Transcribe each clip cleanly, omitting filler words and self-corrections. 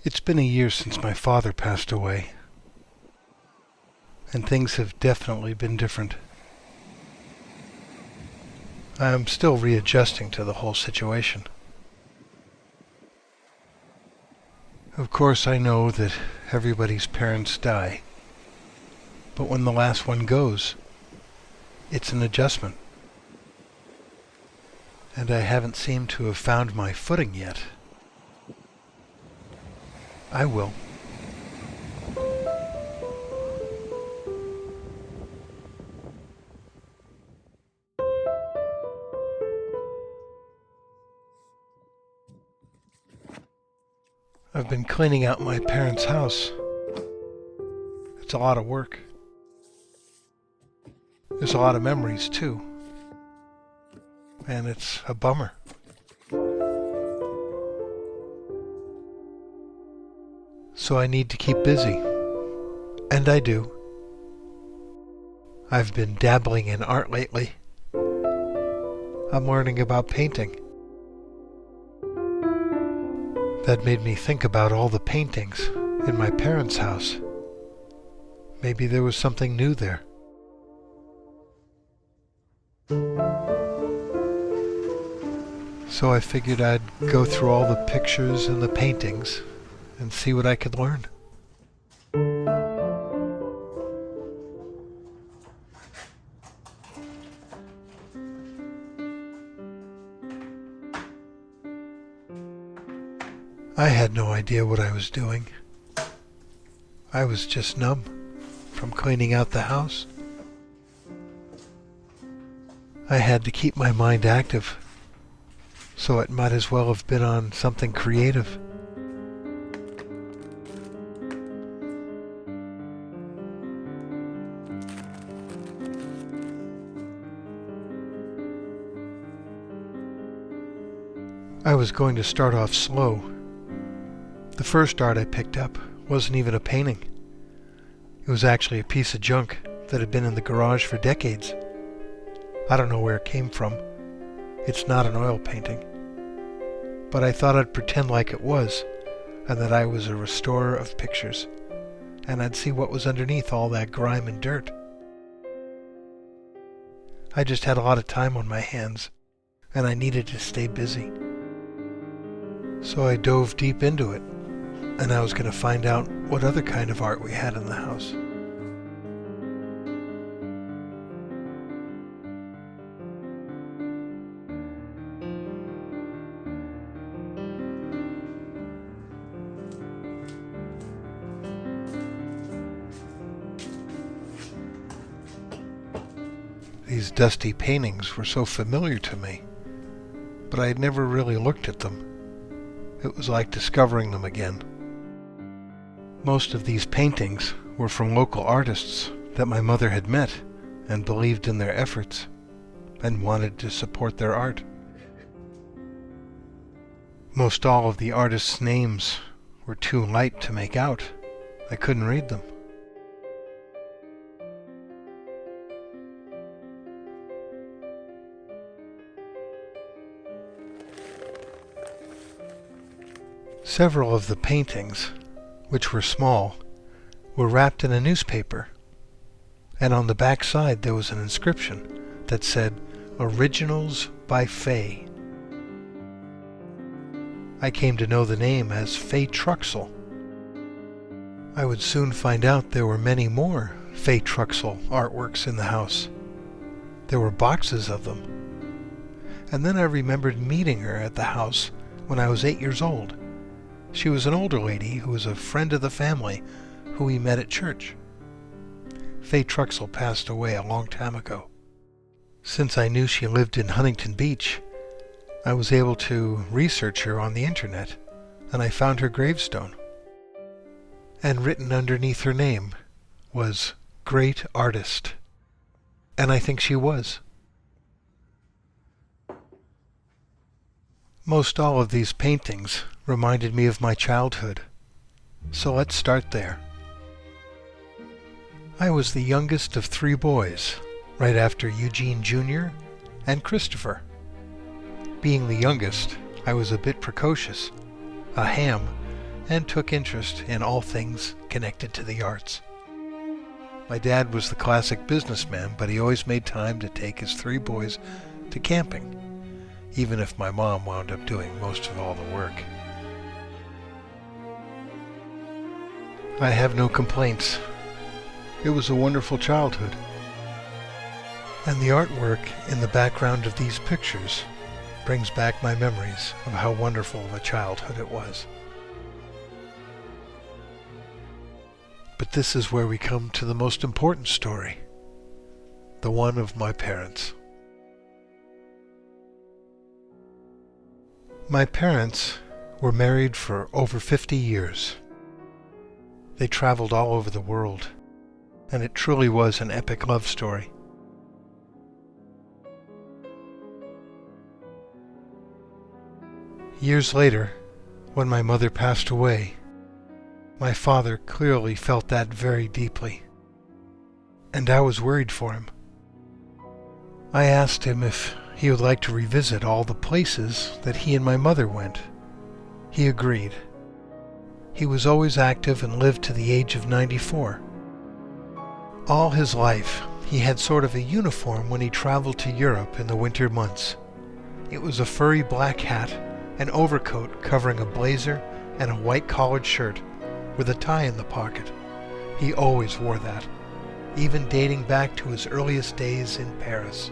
It's been a year since my father passed away, and things have definitely been different. I'm still readjusting to the whole situation. Of course, I know that everybody's parents die, but when the last one goes, it's an adjustment. And I haven't seemed to have found my footing yet. I will. I've been cleaning out my parents' house. It's a lot of work. There's a lot of memories, too. And it's a bummer. So I need to keep busy. And I do. I've been dabbling in art lately. I'm learning about painting. That made me think about all the paintings in my parents' house. Maybe there was something new there. So I figured I'd go through all the pictures and the paintings and see what I could learn. I had no idea what I was doing. I was just numb from cleaning out the house. I had to keep my mind active, so it might as well have been on something creative. I was going to start off slow. The first art I picked up wasn't even a painting. It was actually a piece of junk that had been in the garage for decades. I don't know where it came from. It's not an oil painting. But I thought I'd pretend like it was, and that I was a restorer of pictures, and I'd see what was underneath all that grime and dirt. I just had a lot of time on my hands, and I needed to stay busy. So I dove deep into it, and I was going to find out what other kind of art we had in the house. These dusty paintings were so familiar to me, but I had never really looked at them. It was like discovering them again. Most of these paintings were from local artists that my mother had met and believed in their efforts and wanted to support their art. Most all of the artists' names were too light to make out. I couldn't read them. Several of the paintings, which were small, were wrapped in a newspaper, and on the back side there was an inscription that said, "Originals by Fay." I came to know the name as Fay Truxel. I would soon find out there were many more Fay Truxel artworks in the house. There were boxes of them. And then I remembered meeting her at the house when I was 8 years old. She was an older lady who was a friend of the family who we met at church. Fay Truxel passed away a long time ago. Since I knew she lived in Huntington Beach, I was able to research her on the internet, and I found her gravestone. And written underneath her name was "Great Artist." And I think she was. Most all of these paintings reminded me of my childhood, so let's start there. I was the youngest of 3 boys, right after Eugene Jr. and Christopher. Being the youngest, I was a bit precocious, a ham, and took interest in all things connected to the arts. My dad was the classic businessman, but he always made time to take his 3 boys to camping, even if my mom wound up doing most of all the work. I have no complaints. It was a wonderful childhood. And the artwork in the background of these pictures brings back my memories of how wonderful of a childhood it was. But this is where we come to the most important story, the one of my parents. My parents were married for over 50 years. They traveled all over the world, and it truly was an epic love story. Years later, when my mother passed away, my father clearly felt that very deeply, and I was worried for him. I asked him if he would like to revisit all the places that he and my mother went. He agreed. He was always active and lived to the age of 94. All his life, he had sort of a uniform when he traveled to Europe in the winter months. It was a furry black hat, an overcoat covering a blazer, and a white collared shirt with a tie in the pocket. He always wore that, even dating back to his earliest days in Paris.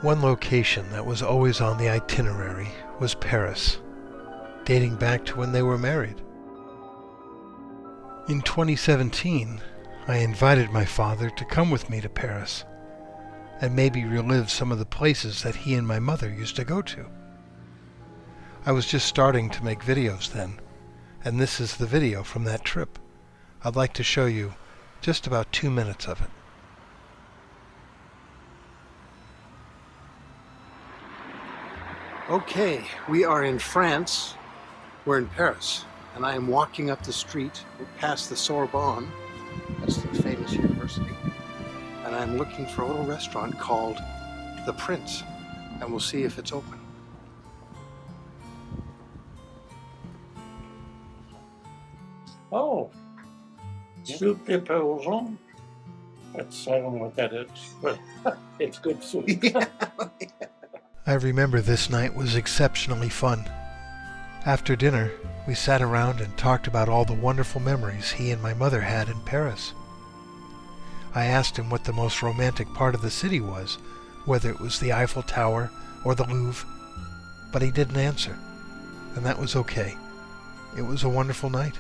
One location that was always on the itinerary was Paris, dating back to when they were married. In 2017, I invited my father to come with me to Paris and maybe relive some of the places that he and my mother used to go to. I was just starting to make videos then, and this is the video from that trip. I'd like to show you just about 2 minutes of it. Okay, we are in France. We're in Paris, and I am walking up the street past the Sorbonne, that's the famous university, and I'm looking for a little restaurant called The Prince, and we'll see if it's open. Oh, soup de Parisan. I don't know what that is, but it's good soup. Yeah. I remember this night was exceptionally fun. After dinner, we sat around and talked about all the wonderful memories he and my mother had in Paris. I asked him what the most romantic part of the city was, whether it was the Eiffel Tower or the Louvre, but he didn't answer, and that was okay. It was a wonderful night.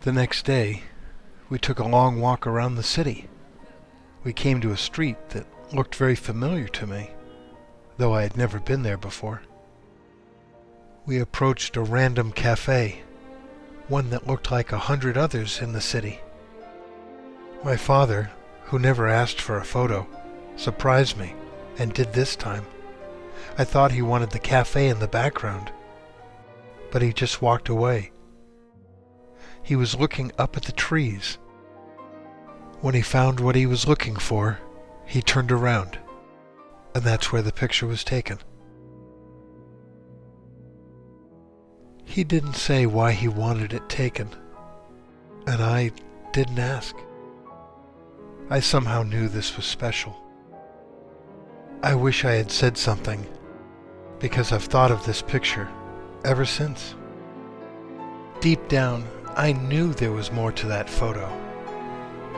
The next day, we took a long walk around the city. We came to a street that looked very familiar to me, though I had never been there before. We approached a random cafe, one that looked like 100 others in the city. My father, who never asked for a photo, surprised me, and did this time. I thought he wanted the cafe in the background, but he just walked away. He was looking up at the trees. When he found what he was looking for, he turned around, and that's where the picture was taken. He didn't say why he wanted it taken, and I didn't ask. I somehow knew this was special. I wish I had said something, because I've thought of this picture ever since. Deep down, I knew there was more to that photo.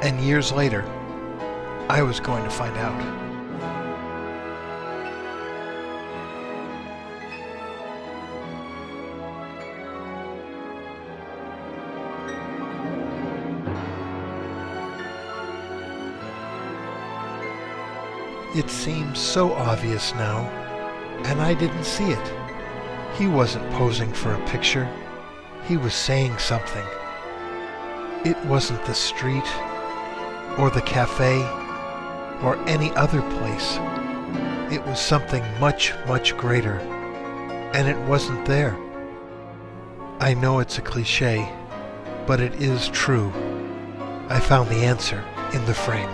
And years later, I was going to find out. It seems so obvious now, and I didn't see it. He wasn't posing for a picture. He was saying something. It wasn't the street, or the cafe, or any other place. It was something much, much greater, and it wasn't there. I know it's a cliché, but it is true. I found the answer in the frame.